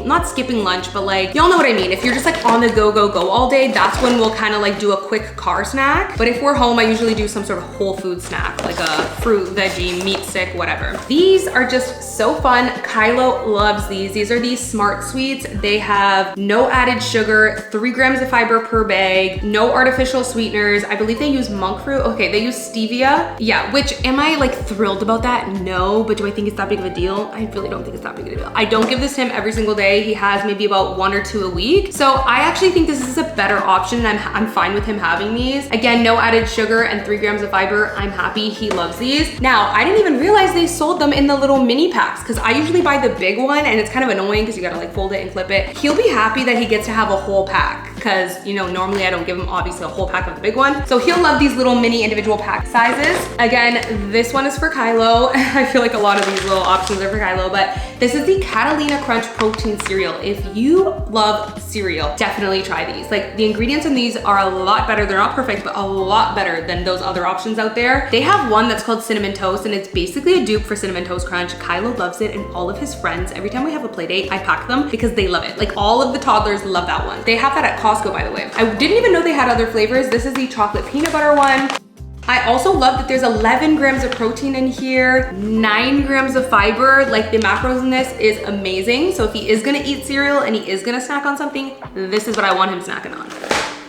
Speaker 1: not skipping lunch, but like, y'all know what I mean. If you're just like on the go all day, that's when we'll kind of like do a quick car snack. But if we're home, I usually do some sort of whole food snack, like a fruit, veggie, meat stick, whatever. These are just so fun. Kylo loves these. These are these Smart Sweets. They have no added sugar, 3 grams of fiber per bag, no artificial sweeteners. I believe they use monk fruit. Okay, they use stevia. Yeah, which, am I like thrilled about that? No, but do I think it's that big of a deal? I really don't think it's that big of a deal. I don't give this to him every single day. He has maybe about 1 or 2 a week. So I actually think this is a better option, and I'm fine with him having these. Again, no added sugar and 3 grams of fiber. I'm happy. He loves these. Now, I didn't even realize they sold them in the little mini packs because I usually buy the big one and it's kind of annoying because you gotta like fold it and clip it. He'll be happy that he gets to have a whole pack because, you know, normally I don't give him obviously a whole pack of the big one. So he'll love these little mini individual pack sizes. Again, this one is for Kylo. I feel like a lot of these little options are for Kylo, but this is the Catalina Crunch protein cereal. If you love cereal, definitely try these. Like, the ingredients in these are a lot better. They're not perfect, but a lot better than those other options out there. They have one that's called Cinnamon Toast, and it's basically a dupe for Cinnamon Toast Crunch. Kylo loves it, and all of his friends, every time we have a play date, I pack them because they love it. Like, all of the toddlers love that one. They have that at Costco, by the way. I didn't even know they had other flavors. This is the chocolate peanut butter one. I also love that there's 11 grams of protein in here, 9 grams of fiber. Like, the macros in this is amazing. So if he is gonna eat cereal and he is gonna snack on something, this is what I want him snacking on.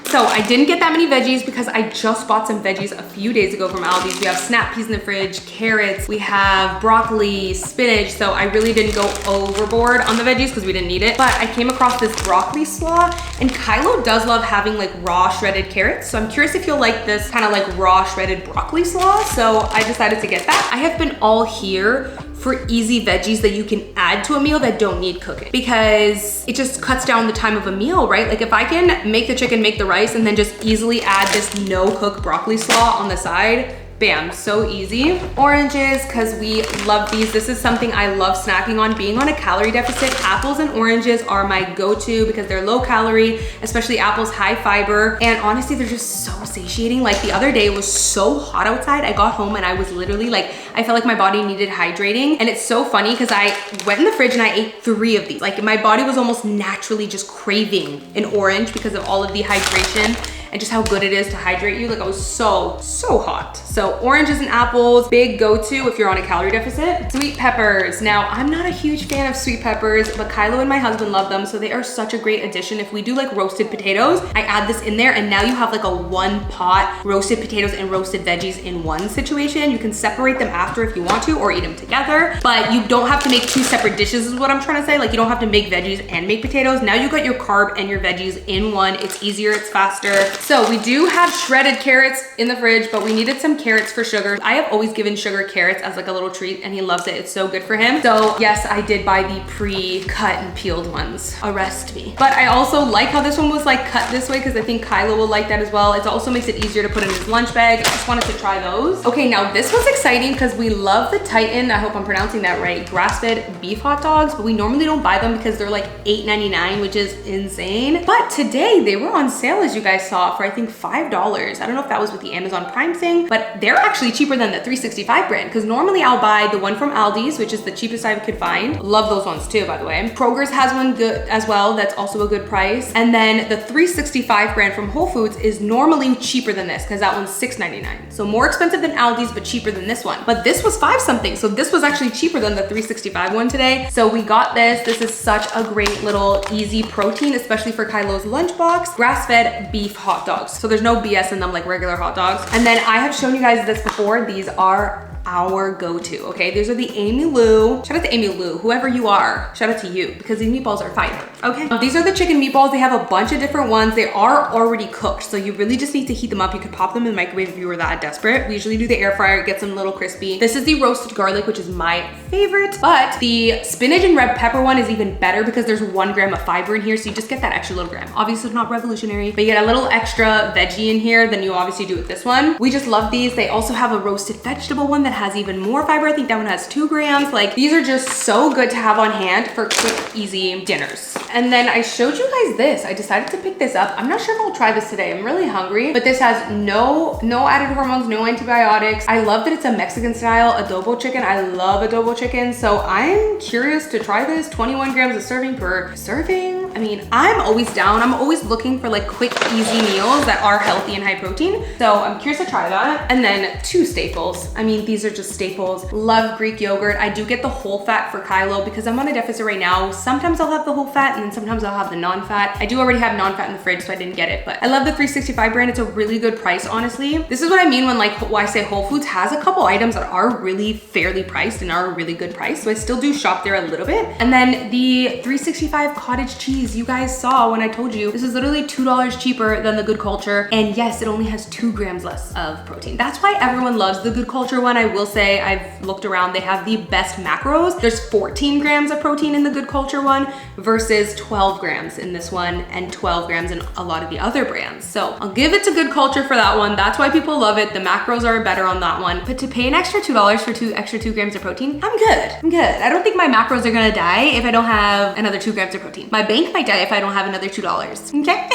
Speaker 1: So I didn't get that many veggies because I just bought some veggies a few days ago from Aldi's. We have snap peas in the fridge, carrots, we have broccoli, spinach. So I really didn't go overboard on the veggies because we didn't need it. But I came across this broccoli slaw, and Kylo does love having like raw shredded carrots. So I'm curious if you'll like this kind of like raw shredded broccoli slaw. So I decided to get that. I have been all here for easy veggies that you can add to a meal that don't need cooking, because it just cuts down the time of a meal, right? Like, if I can make the chicken, make the rice, and then just easily add this no-cook broccoli slaw on the side, bam, so easy. Oranges, because we love these. This is something I love snacking on. Being on a calorie deficit, apples and oranges are my go-to because they're low calorie, especially apples, high fiber. And honestly, they're just so satiating. Like, the other day, it was so hot outside. I got home and I was literally like, I felt like my body needed hydrating. And it's so funny because I went in the fridge and I ate 3 of these. Like, my body was almost naturally just craving an orange because of all of the hydration and just how good it is to hydrate you. Like, I was so hot. So oranges and apples, big go-to if you're on a calorie deficit. Sweet peppers. Now, I'm not a huge fan of sweet peppers, but Kylo and my husband love them, so they are such a great addition. If we do like roasted potatoes, I add this in there, and now you have like a one pot roasted potatoes and roasted veggies in one situation. You can separate them after if you want to, or eat them together, but you don't have to make 2 separate dishes is what I'm trying to say. Like, you don't have to make veggies and make potatoes. Now you got your carb and your veggies in one. It's easier, it's faster. So we do have shredded carrots in the fridge, but we needed some carrots for sugar. I have always given Sugar carrots as like a little treat, and he loves it. It's so good for him. So yes, I did buy the pre-cut and peeled ones. Arrest me. But I also like how this one was like cut this way, because I think Kylo will like that as well. It also makes it easier to put in his lunch bag. I just wanted to try those. Okay, now this was exciting because we love the Titan, I hope I'm pronouncing that right, grass-fed beef hot dogs, but we normally don't buy them because they're like $8.99, which is insane. But today they were on sale, as you guys saw, for I think $5. I don't know if that was with the Amazon Prime thing, but they're actually cheaper than the 365 brand, because normally I'll buy the one from Aldi's, which is the cheapest I could find. Love those ones too, by the way. Kroger's has one good as well. That's also a good price. And then the 365 brand from Whole Foods is normally cheaper than this, because that one's $6.99. So more expensive than Aldi's, but cheaper than this one. But this was 5 something. So this was actually cheaper than the 365 one today. So we got this. This is such a great little easy protein, especially for Kylo's lunchbox. Grass-fed beef hot dogs. So there's no BS in them like regular hot dogs. And then I have shown you guys this before. These are our go-to, okay? These are the Amy Lou. Shout out to Amy Lou, whoever you are. Shout out to you, because these meatballs are fire, okay? These are the chicken meatballs. They have a bunch of different ones. They are already cooked, so you really just need to heat them up. You could pop them in the microwave if you were that desperate. We usually do the air fryer, get them a little crispy. This is the roasted garlic, which is my favorite, but the spinach and red pepper one is even better because there's 1 gram of fiber in here, so you just get that extra little gram. Obviously, it's not revolutionary, but you get a little extra veggie in here than you obviously do with this one. We just love these. They also have a roasted vegetable one that has even more fiber. I think that one has 2 grams. Like, these are just so good to have on hand for quick, easy dinners. And then I showed you guys this. I decided to pick this up. I'm not sure if I'll try this today. I'm really hungry, but this has no added hormones, no antibiotics. I love that it's a Mexican style adobo chicken. I love adobo chicken. So I'm curious to try this. 21 grams of serving per serving. I mean, I'm always down. I'm always looking for like quick, easy meals that are healthy and high protein. So I'm curious to try that. And then 2 staples. I mean, these are just staples. Love Greek yogurt. I do get the whole fat for Kylo because I'm on a deficit right now. Sometimes I'll have the whole fat and then sometimes I'll have the non-fat. I do already have non-fat in the fridge, so I didn't get it, but I love the 365 brand. It's a really good price, honestly. This is what I mean when I say Whole Foods has a couple items that are really fairly priced and are a really good price. So I still do shop there a little bit. And then the 365 cottage cheese. cookies you guys saw when I told you this is literally $2 cheaper than the Good Culture. And yes, it only has 2 grams less of protein. That's why everyone loves the Good Culture one. I will say, I've looked around, they have the best macros. There's 14 grams of protein in the Good Culture one versus 12 grams in this one and 12 grams in a lot of the other brands. So I'll give it to Good Culture for that one. That's why people love it. The macros are better on that one. But to pay an extra $2 for 2 grams of protein, I'm good. I'm good. I don't think my macros are gonna die if I don't have another 2 grams of protein. My bank might die if I don't have another $2. Okay?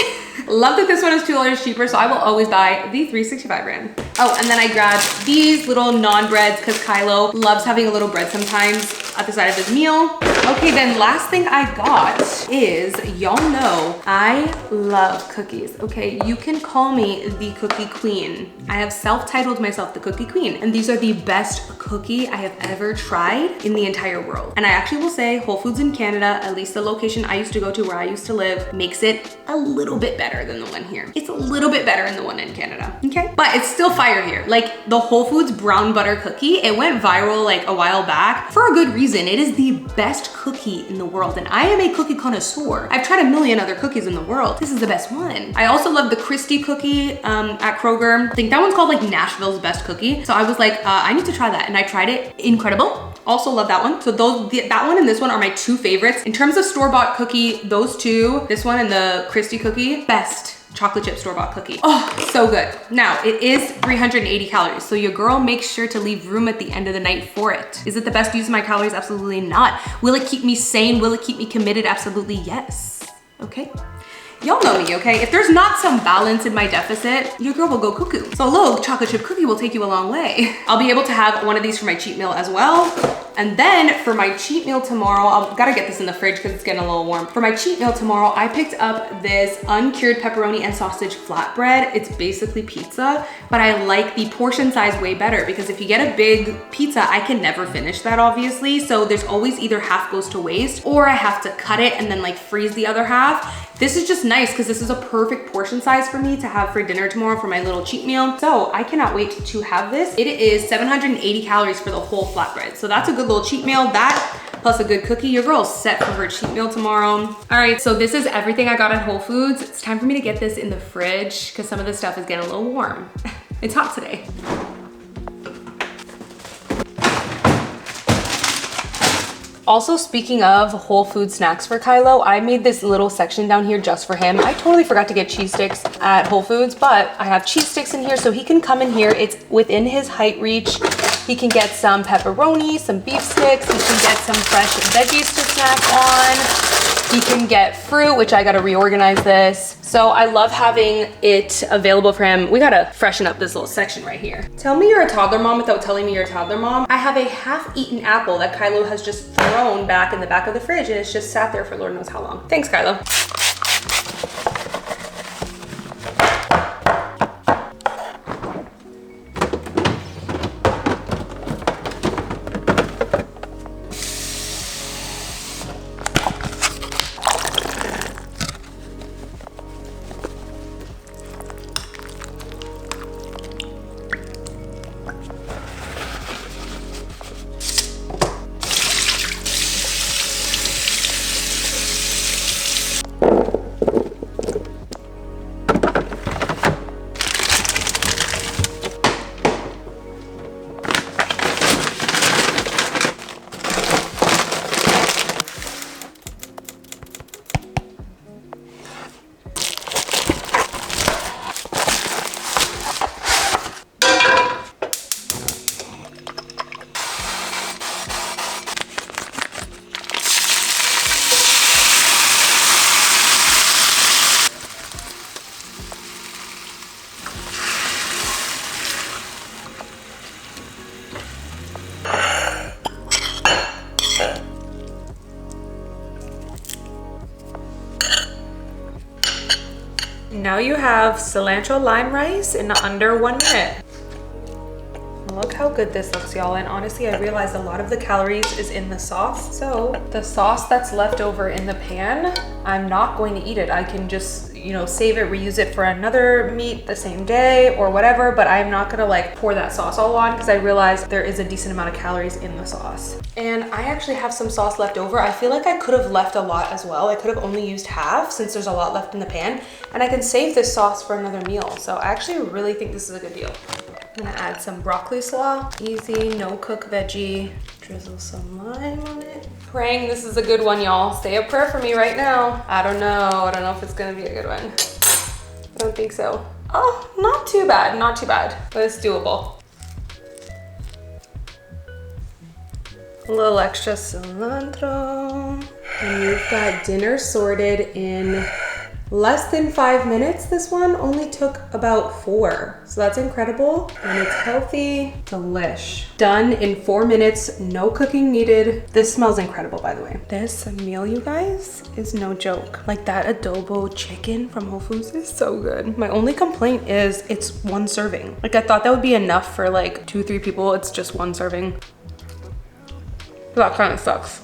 Speaker 1: Love that this one is $2 cheaper, so I will always buy the 365 brand. Oh, and then I grabbed these little non-breads because Kylo loves having a little bread sometimes at the side of his meal. Okay, then last thing I got is, y'all know I love cookies, okay? You can call me the cookie queen. I have self-titled myself the cookie queen, and these are the best cookie I have ever tried in the entire world. And I actually will say Whole Foods in Canada, at least the location I used to go to where I used to live, makes it a little bit better than the one here. It's a little bit better than the one in Canada, okay? But it's still fire here. Like the Whole Foods brown butter cookie, it went viral like a while back for a good reason. It is the best cookie in the world, and I am a cookie connoisseur. I've tried a million other cookies in the world. This is the best one. I also love the Christie cookie at Kroger. I think that one's called like Nashville's best cookie. So I was like, I need to try that, and I tried it. Incredible. Also love that one. So that one and this one are my 2 favorites. In terms of store-bought cookie, those 2, this one and the Christie cookie, best chocolate chip store-bought cookie. Oh, so good. Now, it is 380 calories, so your girl makes sure to leave room at the end of the night for it. Is it the best use of my calories? Absolutely not. Will it keep me sane? Will it keep me committed? Absolutely yes. Okay? Y'all know me, okay? If there's not some balance in my deficit, your girl will go cuckoo. So a little chocolate chip cookie will take you a long way. I'll be able to have one of these for my cheat meal as well. And then for my cheat meal tomorrow, I've gotta get this in the fridge because it's getting a little warm. For my cheat meal tomorrow, I picked up this uncured pepperoni and sausage flatbread. It's basically pizza, but I like the portion size way better because if you get a big pizza, I can never finish that obviously. So there's always either half goes to waste or I have to cut it and then like freeze the other half. This is just nice because this is a perfect portion size for me to have for dinner tomorrow for my little cheat meal. So I cannot wait to have this. It is 780 calories for the whole flatbread. So that's a good little cheat meal. That plus a good cookie. Your girl's set for her cheat meal tomorrow. All right, so this is everything I got at Whole Foods. It's time for me to get this in the fridge because some of this stuff is getting a little warm. It's hot today. Also, speaking of Whole Food snacks for Kylo, I made this little section down here just for him. I totally forgot to get cheese sticks at Whole Foods, but I have cheese sticks in here so he can come in here. It's within his height reach. He can get some pepperoni, some beef sticks. He can get some fresh veggies to snack on. He can get fruit, which I gotta reorganize this. So I love having it available for him. We gotta freshen up this little section right here. Tell me you're a toddler mom without telling me you're a toddler mom. I have a half-eaten apple that Kylo has just thrown back in the back of the fridge and it's just sat there for Lord knows how long. Thanks, Kylo. Now you have cilantro lime rice in under 1 minute. Look how good this looks, y'all. And honestly, I realized a lot of the calories is in the sauce. So the sauce that's left over in the pan, I'm not going to eat it. I can just you know, save it, reuse it for another meat the same day or whatever, but I'm not gonna like pour that sauce all on because I realized there is a decent amount of calories in the sauce. And I actually have some sauce left over. I feel like I could have left a lot as well. I could have only used half since there's a lot left in the pan, and I can save this sauce for another meal. So I actually really think this is a good deal. I'm gonna add some broccoli slaw. Easy, no cook veggie. Drizzle some lime on it. Praying this is a good one, y'all. Say a prayer for me right now. I don't know if it's gonna be a good one. I don't think so. Oh, not too bad, not too bad, but it's doable. A little extra cilantro. And you've got dinner sorted in less than 5 minutes. This one only took about 4. So that's incredible. And it's healthy, delish. Done in 4 minutes, no cooking needed. This smells incredible, by the way. This meal, you guys, is no joke. Like that adobo chicken from Whole Foods is so good. My only complaint is it's 1 serving. Like I thought that would be enough for like 2-3 people. It's just 1 serving. That kind of sucks.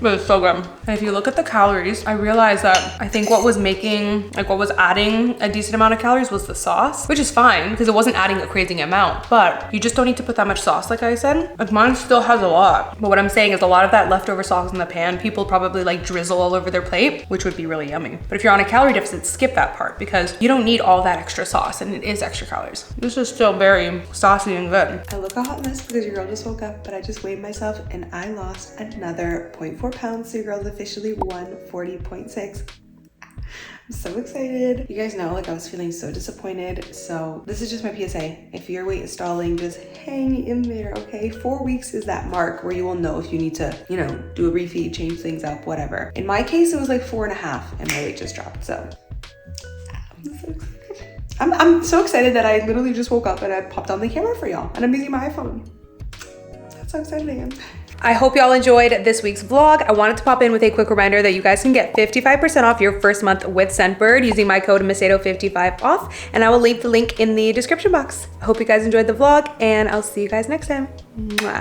Speaker 1: But it's so good. And if you look at the calories, I realized that I think what was adding a decent amount of calories was the sauce, which is fine because it wasn't adding a crazy amount, but you just don't need to put that much sauce, like I said. Like mine still has a lot, but what I'm saying is a lot of that leftover sauce in the pan, people probably like drizzle all over their plate, which would be really yummy. But if you're on a calorie deficit, skip that part because you don't need all that extra sauce and it is extra calories. This is still very saucy and good. I look a hot mess because your girl just woke up, but I just weighed myself and I lost another 0.4 pounds, so your girl's officially 140.6. I'm so excited. You guys know, like I was feeling so disappointed. So this is just my PSA. If your weight is stalling, just hang in there, okay? 4 weeks is that mark where you will know if you need to, you know, do a refeed, change things up, whatever. In my case, it was like 4.5 and my weight just dropped. So I'm so excited that I literally just woke up and I popped on the camera for y'all and I'm using my iPhone. That's how excited I am. I hope y'all enjoyed this week's vlog. I wanted to pop in with a quick reminder that you guys can get 55% off your first month with Scentbird using my code Macedo55 off, and I will leave the link in the description box. I hope you guys enjoyed the vlog, and I'll see you guys next time. Mwah.